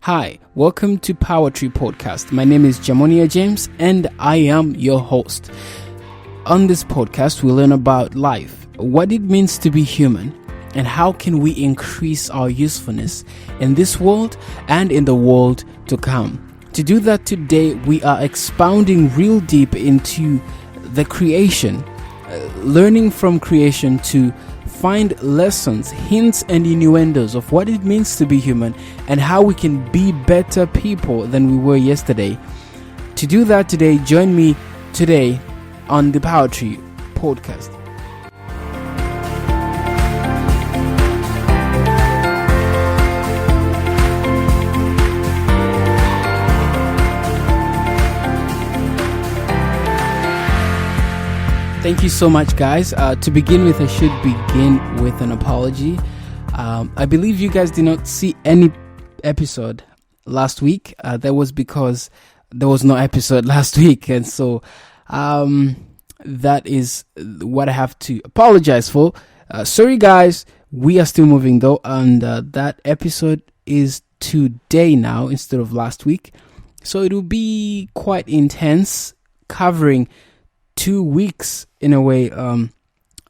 Hi, welcome to Poetry Podcast. My name is Jamonia James and I am your host. On this podcast, we learn about life, what it means to be human, and how can we increase our usefulness in this world and in the world to come. To do that today, we are expounding real deep into the creation, learning from creation to find lessons, hints, and innuendos of what it means to be human and how we can be better people than we were yesterday. To do that today, join me today on the Poetry Podcast. Thank you so much, guys. To begin with, I should begin with an apology. I believe you guys did not see any episode last week. That was because there was no episode last week. And so that is what I have to apologize for. Sorry, guys. We are still moving, though. And that episode is today now instead of last week. So it will be quite intense, covering 2 weeks in a way.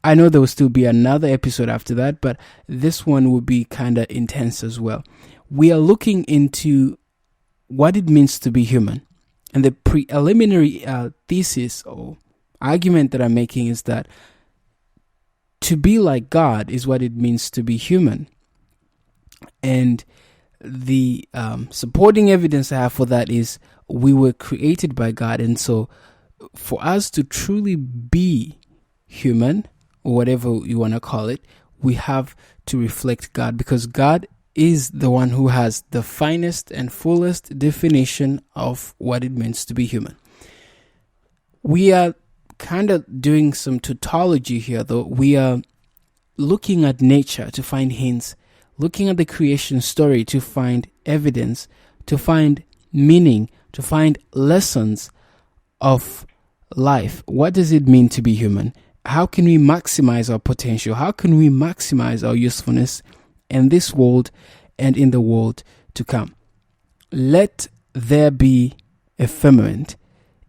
I know there will still be another episode after that, but this one will be kind of intense as well. We are looking into what it means to be human. And the preliminary thesis or argument that I'm making is that to be like God is what it means to be human. And the supporting evidence I have for that is we were created by God, and so for us to truly be human, or whatever you want to call it, we have to reflect God, because God is the one who has the finest and fullest definition of what it means to be human. We are kind of doing some tautology here, though. We are looking at nature to find hints, looking at the creation story to find evidence, to find meaning, to find lessons of life. What does it mean to be human? How can we maximize our potential? How can we maximize our usefulness in this world and in the world to come? Let there be a firmament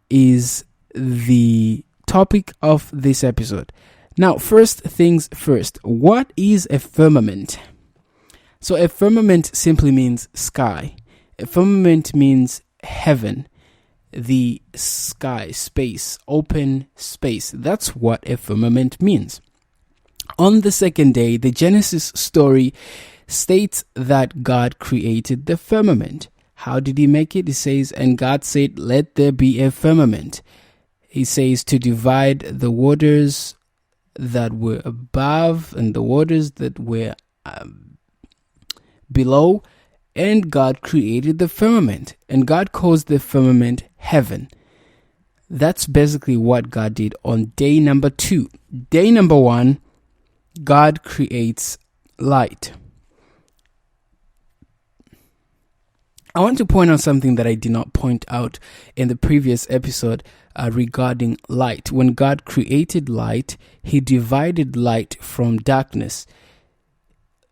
is the topic of this episode. Now, first things first, what is a firmament? So a firmament simply means sky. A firmament means heaven. The sky, space, open space. That's what a firmament means. On the second day, the Genesis story states that God created the firmament. How did he make it? He says, and God said, let there be a firmament. He says to divide the waters that were above and the waters that were below. And God created the firmament, and God calls the firmament heaven. That's basically what God did on day number 2. Day number 1, God creates light. I want to point out something that I did not point out in the previous episode regarding light. When God created light, he divided light from darkness.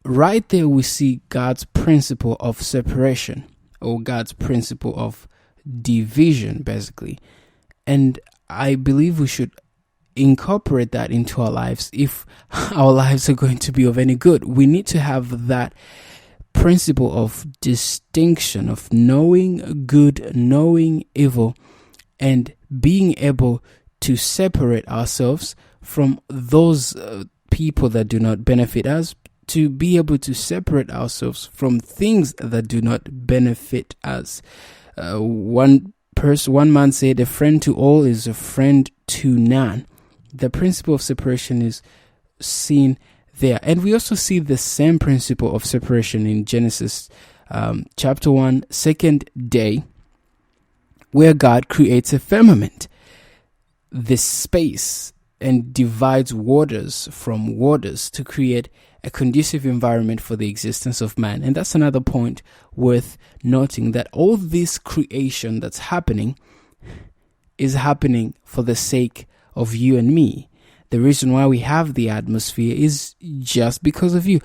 Right there we see God's principle of separation, or God's principle of division, basically. And I believe we should incorporate that into our lives if our lives are going to be of any good. We need to have that principle of distinction, of knowing good, knowing evil, and being able to separate ourselves from those people that do not benefit us, to be able to separate ourselves from things that do not benefit us. One man said, a friend to all is a friend to none. The principle of separation is seen there. And we also see the same principle of separation in Genesis chapter 1, second day, where God creates a firmament, this space, and divides waters from waters to create a conducive environment for the existence of man. And that's another point worth noting, that all this creation that's happening is happening for the sake of you and me. The reason why we have the atmosphere is just because of you.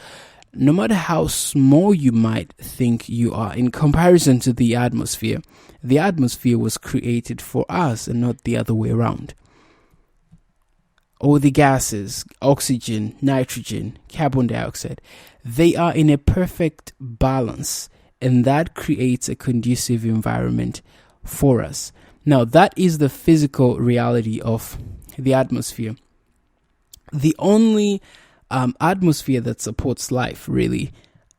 no matter how small you might think you are in comparison to the atmosphere was created for us and not the other way around. All the gases, oxygen, nitrogen, carbon dioxide, they are in a perfect balance, and that creates a conducive environment for us. Now, that is the physical reality of the atmosphere. The only atmosphere that supports life, really,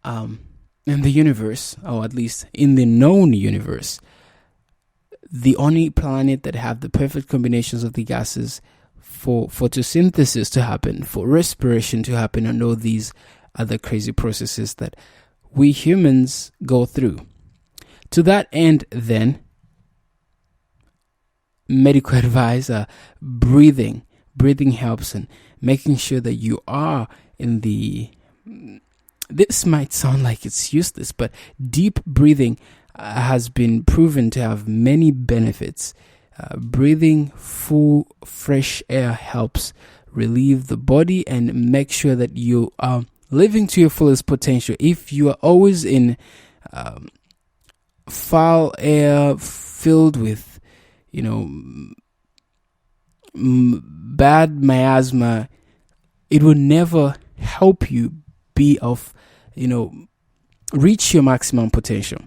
in the universe, or at least in the known universe, the only planet that have the perfect combinations of the gases for photosynthesis to happen, for respiration to happen, and all these other crazy processes that we humans go through. To that end, then, medical advice, breathing helps, and making sure that you are in the, this might sound like it's useless, but deep breathing has been proven to have many benefits. Breathing full, fresh air helps relieve the body and make sure that you are living to your fullest potential. If you are always in foul air filled with, bad miasma, it will never help you be of, reach your maximum potential.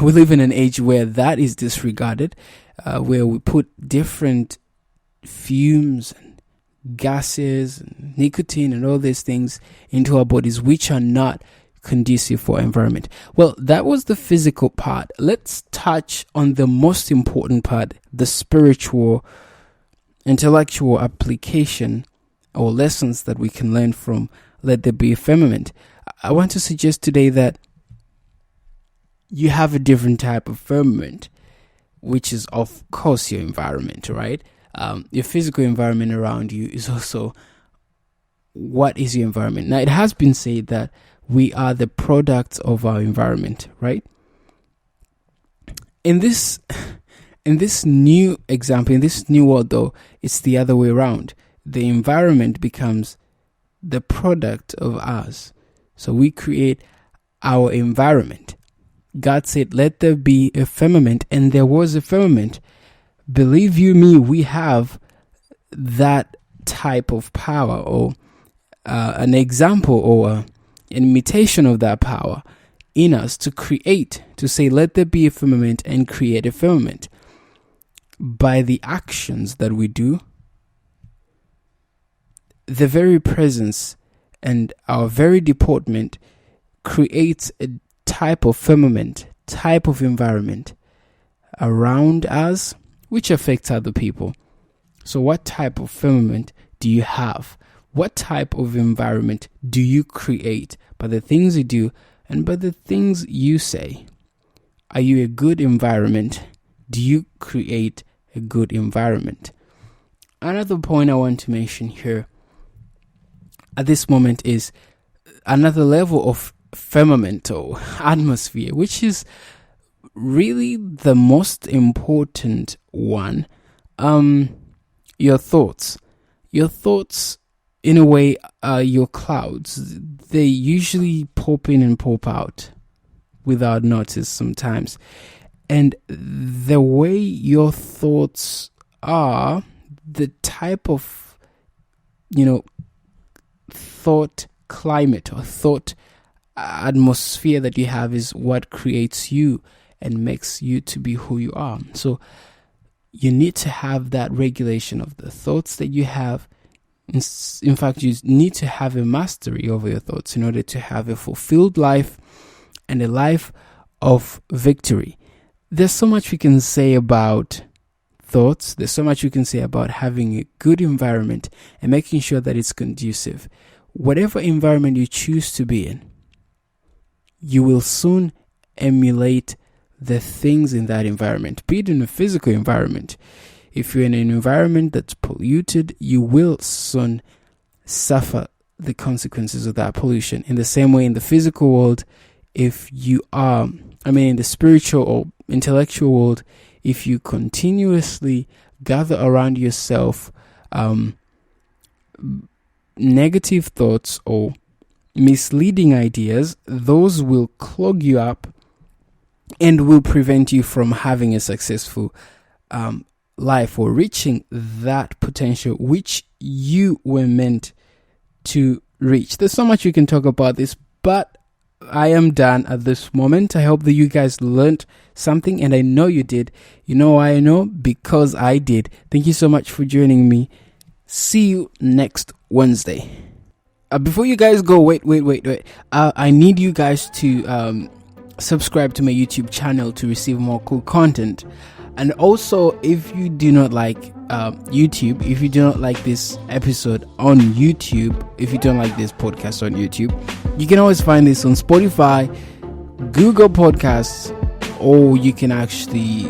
We live in an age where that is disregarded, where we put different fumes and gases and nicotine and all these things into our bodies, which are not conducive for our environment. Well, that was the physical part. Let's touch on the most important part, the spiritual, intellectual application or lessons that we can learn from Let There Be a Firmament. I want to suggest today that you have a different type of firmament, which is, of course, your environment, right? Your physical environment around you is also what is your environment. Now, it has been said that we are the products of our environment, right? In this new example, in this new world, though, it's the other way around. The environment becomes the product of us. So we create our environment. God said, let there be a firmament, and there was a firmament. Believe you me, we have that type of power, or an example or an imitation of that power in us to create, to say, let there be a firmament, and create a firmament. By the actions that we do, the very presence and our very deportment creates a type of firmament, type of environment around us, which affects other people. So what type of firmament do you have? What type of environment do you create by the things you do and by the things you say? Are you a good environment? Do you create a good environment? Another point I want to mention here at this moment is another level of firmament or atmosphere, which is really the most important one. Your thoughts in a way are your clouds. They usually pop in and pop out without notice sometimes, and the way your thoughts are, the type of thought climate or thought atmosphere that you have is what creates you and makes you to be who you are. So you need to have that regulation of the thoughts that you have. In fact, you need to have a mastery over your thoughts in order to have a fulfilled life and a life of victory. There's so much we can say about thoughts. There's so much we can say about having a good environment and making sure that it's conducive. Whatever environment you choose to be in, you will soon emulate the things in that environment, be it in a physical environment. If you're in an environment that's polluted, you will soon suffer the consequences of that pollution. In the same way, in the physical world, if you are, in the spiritual or intellectual world, if you continuously gather around yourself negative thoughts or misleading ideas, those will clog you up and will prevent you from having a successful life or reaching that potential which you were meant to reach. There's so much you can talk about this, but I am done at this moment. I hope that you guys learned something, and I know you did. You know why I know? Because I did. Thank you so much for joining me. See you next Wednesday. Before you guys go, wait. I need you guys to subscribe to my YouTube channel to receive more cool content. And also, if you do not like YouTube, if you do not like this episode on YouTube, if you don't like this podcast on YouTube, you can always find this on Spotify, Google Podcasts, or you can actually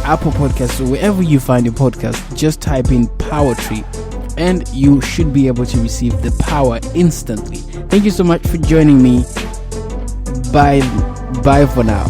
Apple Podcasts, or wherever you find your podcast. Just type in Power Tree and you should be able to receive the power instantly. Thank you so much for joining me. Bye for now.